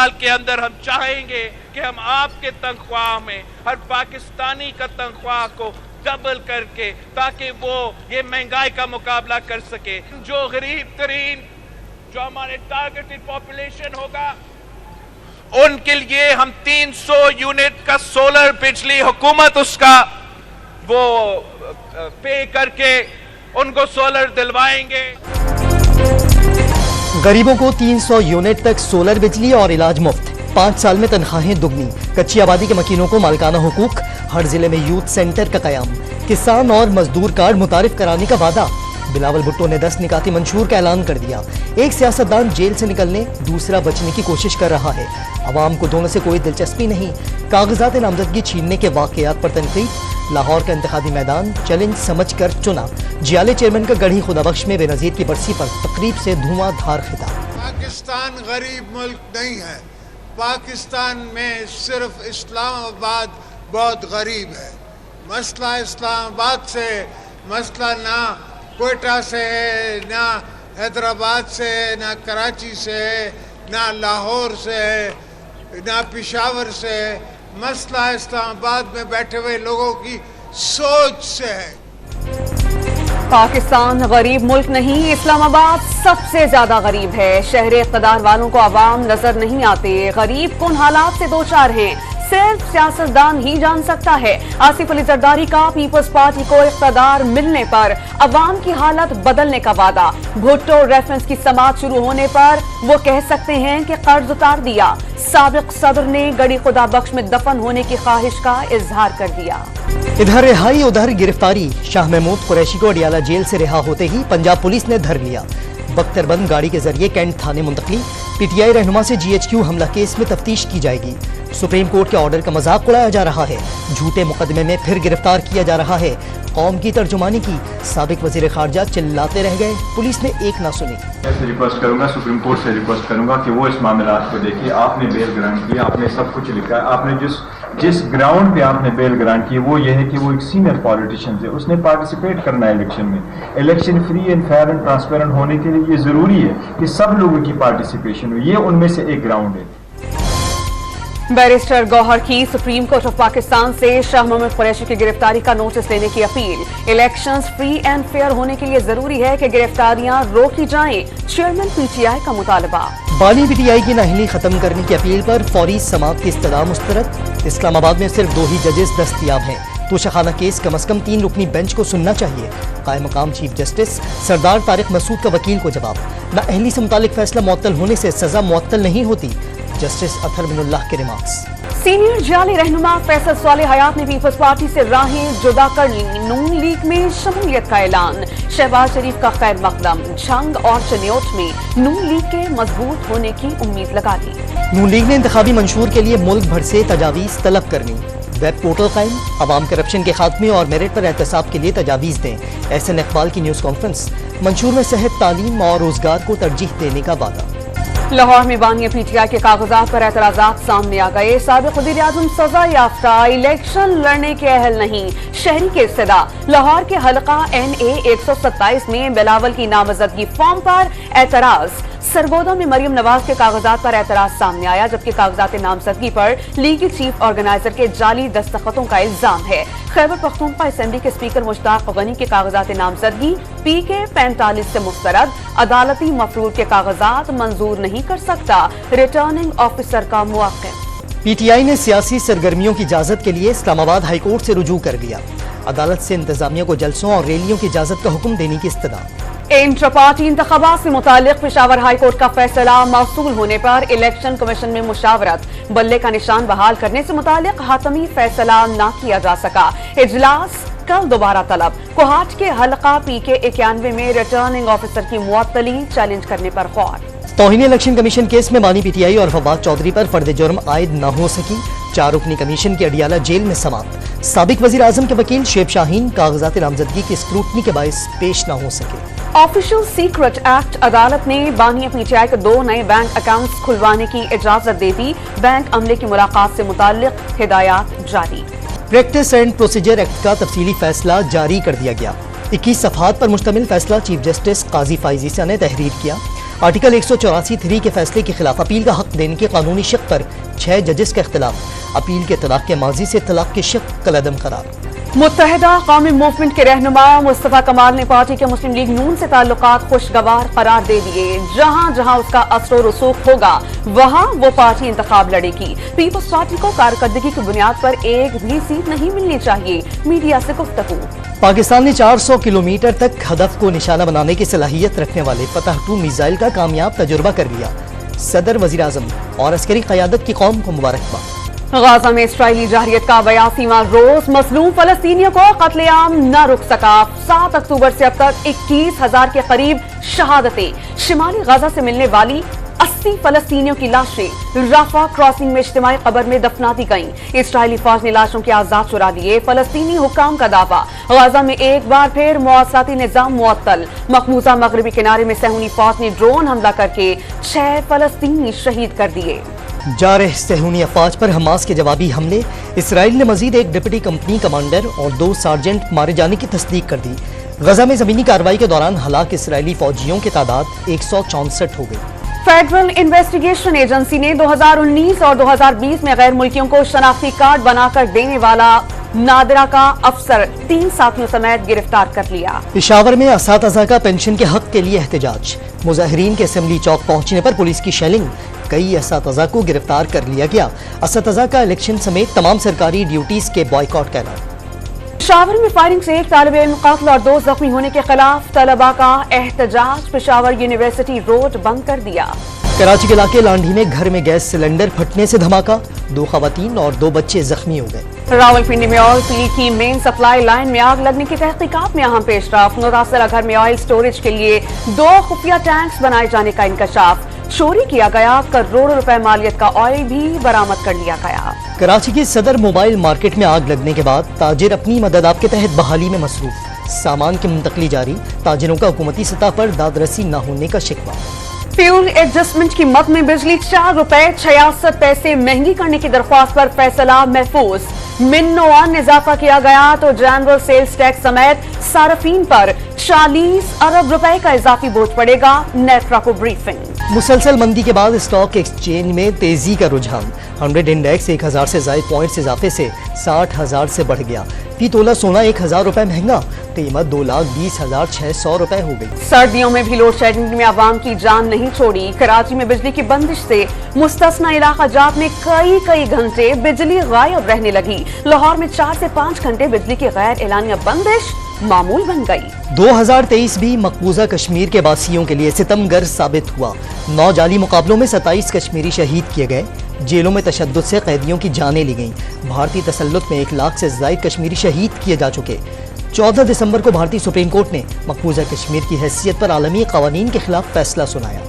साल के अंदर हम चाहेंगे कि हम आपके तनख्वाह में हर पाकिस्तानी का तनख्वाह को डबल करके, ताकि वो ये महंगाई का मुकाबला कर सके। जो गरीब तरीन, जो हमारे टारगेटेड पॉपुलेशन होगा, उनके लिए हम 300 यूनिट का सोलर बिजली हुकूमत उसका वो पे करके उनको सोलर दिलवाएंगे। गरीबों को 300 यूनिट तक सोलर बिजली और इलाज मुफ्त, 5 साल में तनख्वाहें दुगनी, कच्ची आबादी के मकीनों को मालिकाना हुकूक, हर जिले में यूथ सेंटर का कयाम, किसान और मजदूर कार्ड मुतारिफ कराने का वादा। बिलावल भुट्टो ने 10 निकाती मंशूर का ऐलान कर दिया। एक सियासतदान जेल से निकलने, दूसरा बचने की कोशिश कर रहा है। अवाम को दोनों से कोई दिलचस्पी नहीं। कागजात नामजदगी छीनने के वाकयात पर तनकीद। लाहौर का इंतखाबी मैदान चैलेंज समझकर चुना। जियाले चेयरमैन का गढ़ी खुदाबख्श में बेनज़ीर की बरसी पर तकरीब से धुआंधार खिताब। पाकिस्तान गरीब मुल्क नहीं है। पाकिस्तान में सिर्फ इस्लामाबाद बहुत गरीब है। मसला इस्लामाबाद से, मसला ना कोयटा से है, ना हैदराबाद से है, ना कराची से है, ना लाहौर से है, ना पेशावर से है। मसला इस्लामाबाद में बैठे हुए लोगों की सोच से है। पाकिस्तान गरीब मुल्क नहीं, इस्लामाबाद सबसे ज्यादा गरीब है। शहर इक़्तिदार वालों को अवाम नजर नहीं आते। गरीब कौन हालात से दो चार हैं, सिर्फ सियासतदान ही जान सकता है। आसिफ अली जरदारी का पीपल्स पार्टी को इक़्तिदार मिलने पर अवाम की हालत बदलने का वादा। भुट्टो रेफरेंस की समाअत शुरू होने पर वो कह सकते हैं कि कर्ज उतार दिया। साबिक सदर ने गढ़ी खुदाबख्श में दफन होने की ख्वाहिश का इजहार कर दिया। इधर रिहाई उधर गिरफ्तारी। शाह महमूद कुरैशी को अडियाला जेल से रिहा होते ही पंजाब पुलिस ने धर लिया। बख्तरबंद गाड़ी के जरिए कैंट थाने मुंतकली। पीटीआई रहनुमा से GHQ हमला केस में तफ्तीश की जाएगी। सुप्रीम कोर्ट के ऑर्डर का मजाक उड़ाया जा रहा है। झूठे मुकदमे में फिर गिरफ्तार किया जा रहा है। कौम की तर्जुमानी की, साबिक वजीर खारजा चिल्लाते रह गए, पुलिस ने एक ना सुनी। मैं रिक्वेस्ट करूंगा, सुप्रीम कोर्ट से रिक्वेस्ट करूंगा कि वो इस मामला को देखिए। आपने बेल ग्रांट किया, आपने सब कुछ लिखा है, आपने जिस ग्राउंड पे आपने बेल ग्रांट की वो ये है कि वो एक सीनियर पॉलिटिशियन है, उसने पार्टिसिपेट करना है इलेक्शन में। Election free and fair and transparent होने के लिए ये जरूरी है कि सब लोगों की पार्टिसिपेशन हो। ये उनमें से एक ग्राउंड है। बैरिस्टर गौहर की सुप्रीम कोर्ट ऑफ पाकिस्तान से शाह महमूद कुरैशी की गिरफ्तारी का नोटिस लेने की appeal. Elections free and fair होने के लिए जरूरी है कि गिरफ्तारियां रोकी जाएं, चेयरमैन PTI का मुतालबा। बानी PTI की नाअहली खत्म करने की अपील पर फौरी समाअत की इस्तदा मुस्तरद। इस्लामाबाद में सिर्फ 2 ही जजेस दस्तयाब हैं। तोशाखाना केस कम अज कम 3 रुकनी बेंच को सुनना चाहिए। कायम मकाम चीफ जस्टिस सरदार तारिक मसूद का वकील को जवाब। नाअहली से मुतालिक फैसला मुअत्तल होने से सजा मुअत्तल नहीं होती। जस्टिस अतहर मिनुल्लाह के रिमार्क्स। सीनियर जाली रहनुमा फैसल स्वालिह हयात ने पीपल्स पार्टी से राहें जुदा कर ली। नून लीग में शमूलियत का ऐलान। शहबाज शरीफ का खैर मकदम। झंग और चनियोट में नून लीग के मजबूत होने की उम्मीद लगा दी। नून लीग ने इंतखाबी मंशूर के लिए मुल्क भर से तजावीज तलब करनी। वेब पोर्टल कायम। अवाम करप्शन के खात्मे और मेरिट पर एहतसाब के लिए तजावीज दें। एहसन इकबाल की न्यूज कॉन्फ्रेंस। मंशूर में सेहत, तालीम और रोजगार को तरजीह देने का वादा। लाहौर में बानिया PTI के कागजात पर एतराजात सामने आ गए। साबिक वज़ीर-ए-आज़म सजा याफ्ता, इलेक्शन लड़ने के अहल नहीं, शहरी के इस्तदा। लाहौर के हलका NA 127 में बिलावल की नामजदगी फॉर्म पर एतराज। सरगोदा में मरियम नवाज के कागजात पर एतराज सामने आया, जबकि कागजात नामजदगी पर लीगी चीफ ऑर्गेनाइजर के जाली दस्तखतों का इल्जाम है। खैबर पख्तूनख्वा असेंबली के स्पीकर मुश्ताक गनी के कागजात नामजदगी PK 45 से मुस्तरद। अदालती मफरूर के कागजात मंजूर नहीं कर सकता, रिटर्निंग ऑफिसर का मुआक्किब। PTI ने सियासी सरगर्मियों की इजाजत के लिए इस्लामाबाद हाई कोर्ट से रुजू कर लिया। अदालत से इंतजामिया को जलसों और रैलियों की इजाजत का हुक्म देने की इस्तदा। इंटर पार्टी इंतखाबात से मुतालिक पेशावर हाई कोर्ट का फैसला मौसूल होने पर इलेक्शन कमीशन में मुशावरत। बल्ले का निशान बहाल करने से मुतालिक हातमी फैसला न किया जा सका। इजलास कल दोबारा तलब। कोहाट के हलका PK 91 में रिटर्निंग ऑफिसर की मुअत्तली चैलेंज करने पर गौर। तौहीन इलेक्शन कमीशन केस में बानी PTI और फवाद चौधरी पर फर्द जुर्म आयद न हो सकी। 4 रुकनी कमीशन की अडियाला जेल में समाप्त। साबिक वजीर आजम के वकील शेब शाहीन कागजात नामजदगी की स्क्रूटनी के बायस पेश न हो सके। Official secret act. अदालत ने बानिया PTI को 2 नए बैंक अकाउंट्स खुलवाने की इजाजत दे दी। बैंक अमले की मुलाकात से मुताल्लिक हिदायत जारी। प्रैक्टिस एंड प्रोसीजर एक्ट का तफसीली फैसला जारी कर दिया गया। 21 सफहात पर मुश्तमिल फैसला चीफ जस्टिस काजी फाइजीसा ने तहरीर किया। आर्टिकल 184(3) के फैसले के खिलाफ अपील का हक देने की कानूनी शक पर 6 जजेस का इख्तिलाफ, अपील के तलाक के माजी से तलाक के शक कलअदम करार। मुत्तहिदा कौमी मूवमेंट के रहनुमा मुस्तफा कमाल ने पार्टी के मुस्लिम लीग नून से ताल्लुकात खुशगवार करार दे दिए। जहां जहां उसका असर और रसूख होगा वहां वो पार्टी इंतखाब लड़ेगी। पीपल्स पार्टी को कारकर्दगी की बुनियाद पर एक भी सीट नहीं मिलनी चाहिए। मीडिया से गुफ्तगू। पाकिस्तान ने 400 किलोमीटर तक हदफ को निशाना बनाने की सलाहियत रखने वाले फतह 2 मिसाइल का कामयाब तजुर्बा कर लिया। सदर, वजीर आजम और अस्करी क़यादत की कौम को मुबारकबाद। गाजा में इस्राइली जाहिरियत का 82वां रोज, मसलूम फलस्तीनियों को कत्लेआम न रुक सका। 7 अक्टूबर से अब तक 21,000 के करीब शहादतें। शिमाली गाजा से मिलने वाली 80 फलस्तीनियों की लाशें राफा क्रॉसिंग में इज्तिमाई कब्र में दफना दी गईं। इस्राइली फौज ने लाशों के आजाद चुरा लिए। फलस्तीनी हुक्काम का दावा, गाजा में एक बार फिर मुआसराती निजाम मुअत्तल। मकबूजा मगरबी किनारे में सहूनी फौज ने ड्रोन हमला करके 6 फलस्तीनी शहीद कर दिए। जारह सहूनी अफवाज पर हमास के जवाबी हमले। इसराइल ने मजीद एक डिप्टी कंपनी कमांडर और 2 सार्जेंट मारे जाने की तस्दीक कर दी। गजा में जमीनी कार्रवाई के दौरान हलाक इसराइली फौजियों की तादाद 164 हो गई। फेडरल इन्वेस्टिगेशन एजेंसी ने 2019 और 2020 में गैर मुल्कियों को शनाख्ती कार्ड बनाकर देने वाला नादिरा का अफसर 3 साथियों समेत गिरफ्तार कर लिया। पेशावर में असातिज़ा का पेंशन के हक के लिए एहतजाज। मुजाहिरीन के असेंबली चौक पहुंचने पर पुलिस की शेलिंग। कई असातिज़ा को गिरफ्तार कर लिया गया। असातिज़ा का इलेक्शन समेत तमाम सरकारी ड्यूटीज के बॉयकॉट का ऐलान। पेशावर में फायरिंग से एक तालिब इल्म कत्ल और 2 जख्मी होने के खिलाफ तलबा का एहतजाज। पेशावर यूनिवर्सिटी रोड बंद कर दिया। कराची के इलाके लांढी में घर में गैस सिलेंडर फटने से धमाका, 2 खवातीन और 2 बच्चे जख्मी हो गए। रावलपिंडी में ऑयल फील्ड की मेन सप्लाई लाइन में आग लगने की तहकीकात में अहम पेशरफ। मुतासरा घर में ऑयल स्टोरेज के लिए 2 खुफिया टैंक्स बनाए जाने का इंकशाफ। चोरी किया गया करोड़ों रुपए मालियत का ऑयल भी बरामद कर लिया गया। कराची की सदर मोबाइल मार्केट में आग लगने के बाद ताजिर अपनी मदद आपके तहत बहाली में मसरूफ। सामान की मुंतकली जारी, ताजिरों का हुकूमती सतह पर दादरसी न होने का शिकवा। फ्यूल एडजस्टमेंट की मद में बिजली 4 रुपए 66 पैसे महंगी करने की दरख्वास्त पर फैसला महफूज। मिन्नोआन इजाफा किया गया तो जनरल सेल्स टैक्स समेत सार्फिन पर 40 अरब रुपए का इजाफी बोझ पड़ेगा। नेफ्रा को ब्रीफिंग। मुसलसल मंदी के बाद स्टॉक एक्सचेंज में तेजी का रुझान। 100 इंडेक्स 1000 से ज्यादा पॉइंट्स इजाफे से 60,000 से बढ़ गया। फी तोला सोना 1000 रुपए महंगा, कीमत 2,20,600 रुपए हो गई। सर्दियों में भी लोड शेडिंग ने आवाम की जान नहीं छोड़ी। कराची में बिजली की बंदिश से मुस्तस्ना इलाका जात में कई घंटे बिजली गायब रहने लगी। लाहौर में 4 से 5 घंटे बिजली की गैर एलानिया बंदिश मामूल बन गई। 2023 भी मकबूजा कश्मीर के वासियों के लिए सितमगर साबित हुआ। 9 जाली मुकाबलों में 27 कश्मीरी शहीद किए गए। जेलों में तशद्दुद से कैदियों की जानें ली गईं। भारतीय तसल्लुत में 1 लाख से ज्यादा कश्मीरी शहीद किए जा चुके। 14 दिसंबर को भारतीय सुप्रीम कोर्ट ने मकबूजा कश्मीर की हैसियत पर आलमी कवानीन के खिलाफ फैसला सुनाया।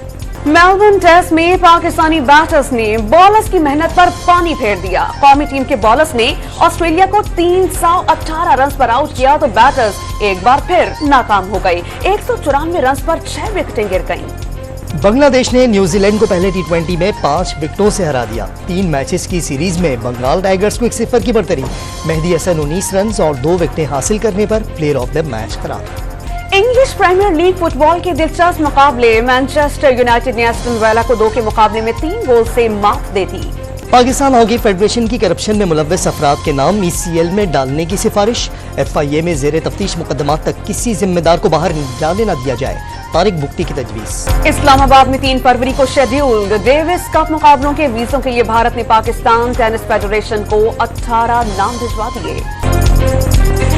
मेलबर्न टेस्ट में पाकिस्तानी बैटर्स ने बॉलर्स की मेहनत पर पानी फेर दिया। कौमी टीम के बॉलर्स ने ऑस्ट्रेलिया को 318 रन पर आउट किया तो बैटर्स एक बार फिर नाकाम हो गए। 194 रन पर 6 विकेटें गिर गईं। बांग्लादेश ने न्यूजीलैंड को पहले T20 में 5 विकेटों से हरा दिया। 3 मैचेस की सीरीज में बंगाल टाइगर्स को 1-0 की बढ़तरी। मेहदी हसन 19 रन और 2 विकेटें हासिल करने पर प्लेयर ऑफ द मैच करार। इंग्लिश प्रीमियर लीग फुटबॉल के दिलचस्प मुकाबले। मैनचेस्टर यूनाइटेड ने एस्टन विला को 2 के मुकाबले में 3 गोल से मात दे दी। पाकिस्तान हॉकी फेडरेशन की करप्शन में मुलव्वस अफराद के नाम ECL में डालने की सिफारिश। FIA में जेर तफ्तीश मुकदमात तक किसी जिम्मेदार को बाहर जाने न दिया जाए। तारिक बुख्ती की तजवीज। इस्लामाबाद में 3 फरवरी को शेड्यूल्ड डेविस कप मुकाबलों के वीजों के लिए भारत ने पाकिस्तान टेनिस फेडरेशन को 18 नाम भिजवा दिए।